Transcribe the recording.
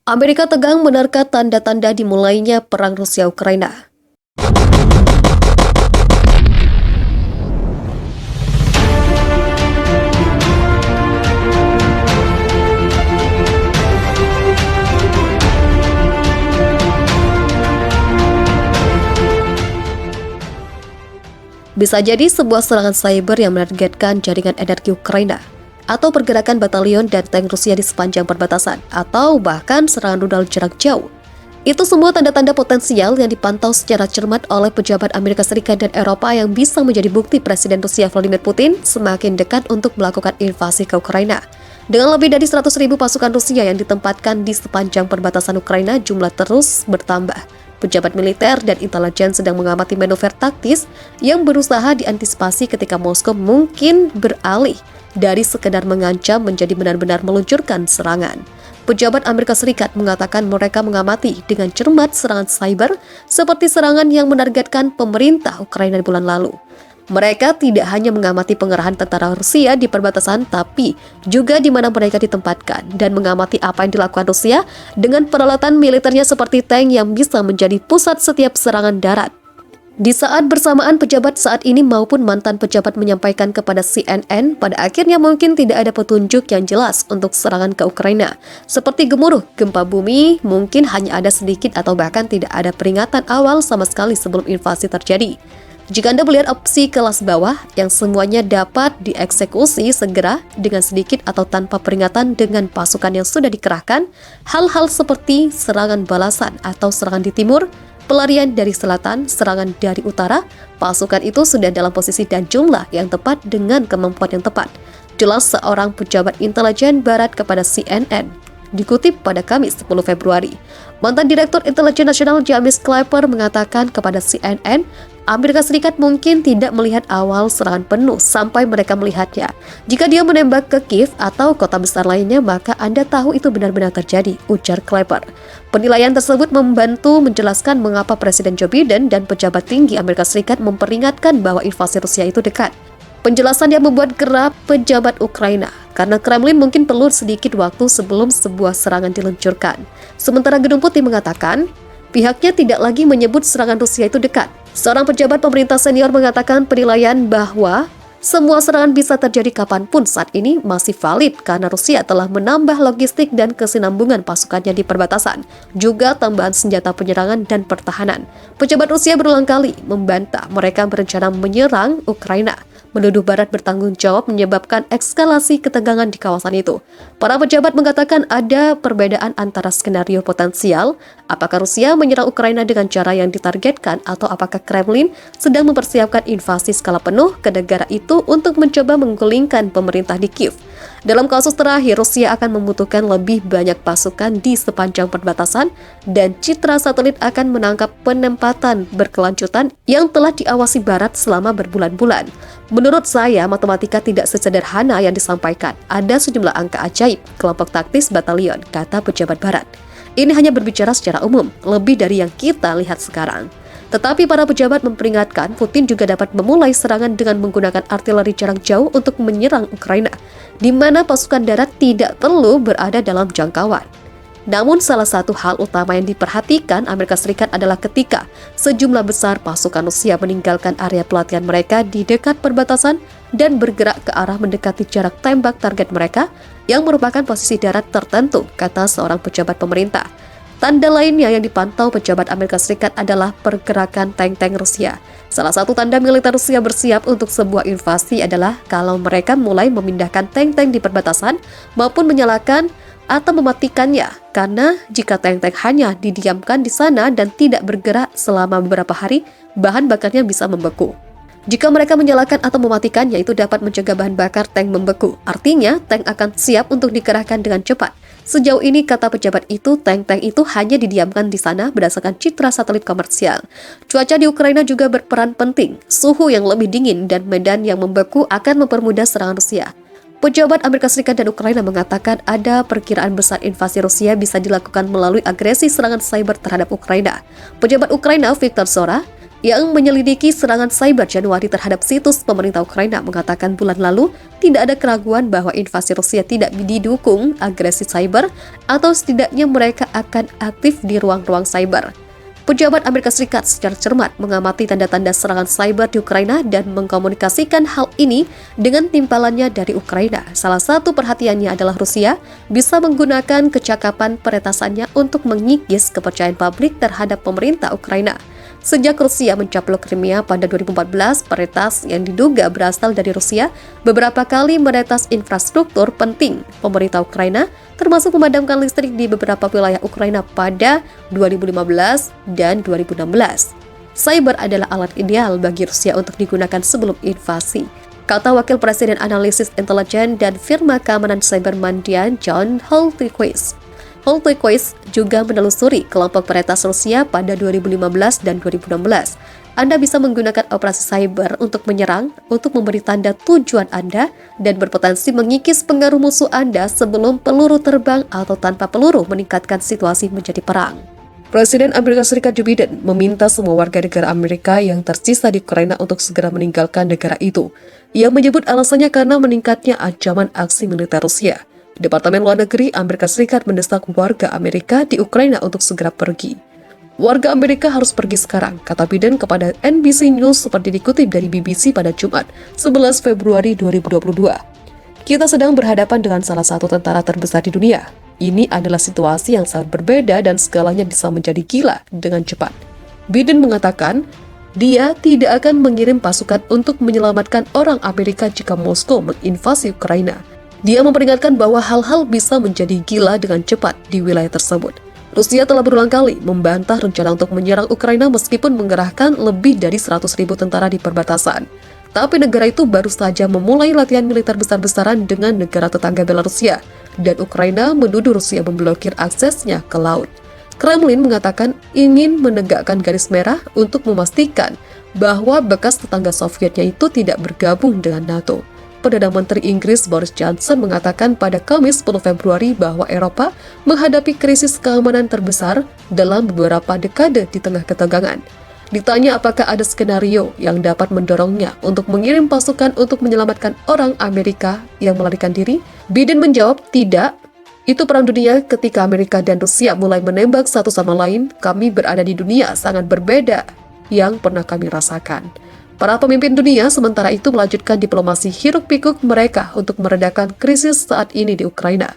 Amerika tegang menerka tanda-tanda dimulainya perang Rusia-Ukraina. Bisa jadi sebuah serangan cyber yang menargetkan jaringan energi Ukraina, atau pergerakan batalion dan tank Rusia di sepanjang perbatasan, atau bahkan serangan rudal jarak jauh. Itu semua tanda-tanda potensial yang dipantau secara cermat oleh pejabat Amerika Serikat dan Eropa yang bisa menjadi bukti Presiden Rusia Vladimir Putin semakin dekat untuk melakukan invasi ke Ukraina. Dengan lebih dari 100.000 pasukan Rusia yang ditempatkan di sepanjang perbatasan Ukraina, jumlah terus bertambah. Pejabat militer dan intelijen sedang mengamati manuver taktis yang berusaha diantisipasi ketika Moskow mungkin beralih dari sekedar mengancam menjadi benar-benar meluncurkan serangan. Pejabat Amerika Serikat mengatakan mereka mengamati dengan cermat serangan cyber seperti serangan yang menargetkan pemerintah Ukraina di bulan lalu. Mereka tidak hanya mengamati pengerahan tentara Rusia di perbatasan, tapi juga di mana mereka ditempatkan dan mengamati apa yang dilakukan Rusia dengan peralatan militernya seperti tank yang bisa menjadi pusat setiap serangan darat. Di saat bersamaan, pejabat saat ini maupun mantan pejabat menyampaikan kepada CNN pada akhirnya mungkin tidak ada petunjuk yang jelas untuk serangan ke Ukraina. Seperti gemuruh gempa bumi, mungkin hanya ada sedikit atau bahkan tidak ada peringatan awal sama sekali sebelum invasi terjadi. Jika Anda melihat opsi kelas bawah yang semuanya dapat dieksekusi segera dengan sedikit atau tanpa peringatan dengan pasukan yang sudah dikerahkan, hal-hal seperti serangan balasan atau serangan di timur, pelarian dari selatan, serangan dari utara, pasukan itu sudah dalam posisi dan jumlah yang tepat dengan kemampuan yang tepat. Jelas seorang pejabat intelijen barat kepada CNN. Dikutip pada Kamis 10 Februari, mantan Direktur Intelijen Nasional James Clapper mengatakan kepada CNN, Amerika Serikat mungkin tidak melihat awal serangan penuh sampai mereka melihatnya. Jika dia menembak ke Kiev atau kota besar lainnya, maka Anda tahu itu benar-benar terjadi, ujar Clapper. Penilaian tersebut membantu menjelaskan mengapa Presiden Joe Biden dan pejabat tinggi Amerika Serikat memperingatkan bahwa invasi Rusia itu dekat. Penjelasan yang membuat geram pejabat Ukraina, karena Kremlin mungkin perlu sedikit waktu sebelum sebuah serangan diluncurkan. Sementara Gedung Putih mengatakan, pihaknya tidak lagi menyebut serangan Rusia itu dekat. Seorang pejabat pemerintah senior mengatakan penilaian bahwa semua serangan bisa terjadi kapanpun saat ini masih valid karena Rusia telah menambah logistik dan kesinambungan pasukannya di perbatasan, juga tambahan senjata penyerangan dan pertahanan. Pejabat Rusia berulang kali membantah mereka berencana menyerang Ukraina, menuduh Barat bertanggung jawab menyebabkan eskalasi ketegangan di kawasan itu. Para pejabat mengatakan ada perbedaan antara skenario potensial, apakah Rusia menyerang Ukraina dengan cara yang ditargetkan atau apakah Kremlin sedang mempersiapkan invasi skala penuh ke negara itu untuk mencoba menggulingkan pemerintah di Kiev. Dalam kasus terakhir, Rusia akan membutuhkan lebih banyak pasukan di sepanjang perbatasan dan citra satelit akan menangkap penempatan berkelanjutan yang telah diawasi Barat selama berbulan-bulan. Menurut saya, matematika tidak sesederhana yang disampaikan. Ada sejumlah angka ajaib, kelompok taktis batalion, kata pejabat Barat. Ini hanya berbicara secara umum, lebih dari yang kita lihat sekarang. Tetapi para pejabat memperingatkan Putin juga dapat memulai serangan dengan menggunakan artileri jarak jauh untuk menyerang Ukraina, di mana pasukan darat tidak perlu berada dalam jangkauan. Namun salah satu hal utama yang diperhatikan Amerika Serikat adalah ketika sejumlah besar pasukan Rusia meninggalkan area pelatihan mereka di dekat perbatasan dan bergerak ke arah mendekati jarak tembak target mereka yang merupakan posisi darat tertentu, kata seorang pejabat pemerintah. Tanda lainnya yang dipantau pejabat Amerika Serikat adalah pergerakan tank-tank Rusia. Salah satu tanda militer Rusia bersiap untuk sebuah invasi adalah kalau mereka mulai memindahkan tank-tank di perbatasan maupun menyalakan atau mematikannya, karena jika tank-tank hanya didiamkan di sana dan tidak bergerak selama beberapa hari, bahan bakarnya bisa membeku. Jika mereka menyalakan atau mematikannya, itu dapat mencegah bahan bakar tank membeku. Artinya, tank akan siap untuk dikerahkan dengan cepat. Sejauh ini, kata pejabat itu, tank-tank itu hanya didiamkan di sana berdasarkan citra satelit komersial. Cuaca di Ukraina juga berperan penting. Suhu yang lebih dingin dan medan yang membeku akan mempermudah serangan Rusia. Pejabat Amerika Serikat dan Ukraina mengatakan ada perkiraan besar invasi Rusia bisa dilakukan melalui agresi serangan cyber terhadap Ukraina. Pejabat Ukraina, Viktor Zora, yang menyelidiki serangan cyber Januari terhadap situs pemerintah Ukraina mengatakan bulan lalu tidak ada keraguan bahwa invasi Rusia tidak didukung agresi cyber atau setidaknya mereka akan aktif di ruang-ruang cyber. Pejabat Amerika Serikat secara cermat mengamati tanda-tanda serangan cyber di Ukraina dan mengkomunikasikan hal ini dengan timpalannya dari Ukraina. Salah satu perhatiannya adalah Rusia bisa menggunakan kecakapan peretasannya untuk mengikis kepercayaan publik terhadap pemerintah Ukraina. Sejak Rusia mencaplok Crimea pada 2014, peretas yang diduga berasal dari Rusia beberapa kali meretas infrastruktur penting pemerintah Ukraina, termasuk memadamkan listrik di beberapa wilayah Ukraina pada 2015 dan 2016. Cyber adalah alat ideal bagi Rusia untuk digunakan sebelum invasi, kata Wakil Presiden Analisis Intelijen dan Firma Keamanan Cyber Mandiant John Holtquist. Holtquist juga menelusuri kelompok peretas Rusia pada 2015 dan 2016. Anda bisa menggunakan operasi cyber untuk menyerang, untuk memberi tanda tujuan Anda, dan berpotensi mengikis pengaruh musuh Anda sebelum peluru terbang atau tanpa peluru meningkatkan situasi menjadi perang. Presiden Amerika Serikat Joe Biden meminta semua warga negara Amerika yang tersisa di Ukraina untuk segera meninggalkan negara itu. Ia menyebut alasannya karena meningkatnya ancaman aksi militer Rusia. Departemen Luar Negeri Amerika Serikat mendesak warga Amerika di Ukraina untuk segera pergi. Warga Amerika harus pergi sekarang, kata Biden kepada NBC News seperti dikutip dari BBC pada Jumat, 11 Februari 2022. Kita sedang berhadapan dengan salah satu tentara terbesar di dunia. Ini adalah situasi yang sangat berbeda dan segalanya bisa menjadi gila dengan cepat. Biden mengatakan, dia tidak akan mengirim pasukan untuk menyelamatkan orang Amerika jika Moskow menginvasi Ukraina. Dia memperingatkan bahwa hal-hal bisa menjadi gila dengan cepat di wilayah tersebut. Rusia telah berulang kali membantah rencana untuk menyerang Ukraina meskipun mengerahkan lebih dari 100.000 tentara di perbatasan. Tapi negara itu baru saja memulai latihan militer besar-besaran dengan negara tetangga Belarusia, dan Ukraina menuduh Rusia memblokir aksesnya ke laut. Kremlin mengatakan ingin menegakkan garis merah untuk memastikan bahwa bekas tetangga Sovietnya itu tidak bergabung dengan NATO. Perdana Menteri Inggris Boris Johnson mengatakan pada Kamis 10 Februari bahwa Eropa menghadapi krisis keamanan terbesar dalam beberapa dekade di tengah ketegangan. Ditanya apakah ada skenario yang dapat mendorongnya untuk mengirim pasukan untuk menyelamatkan orang Amerika yang melarikan diri, Biden menjawab tidak. Itu perang dunia ketika Amerika dan Rusia mulai menembak satu sama lain. Kami berada di dunia sangat berbeda yang pernah kami rasakan. Para pemimpin dunia sementara itu melanjutkan diplomasi hiruk-pikuk mereka untuk meredakan krisis saat ini di Ukraina.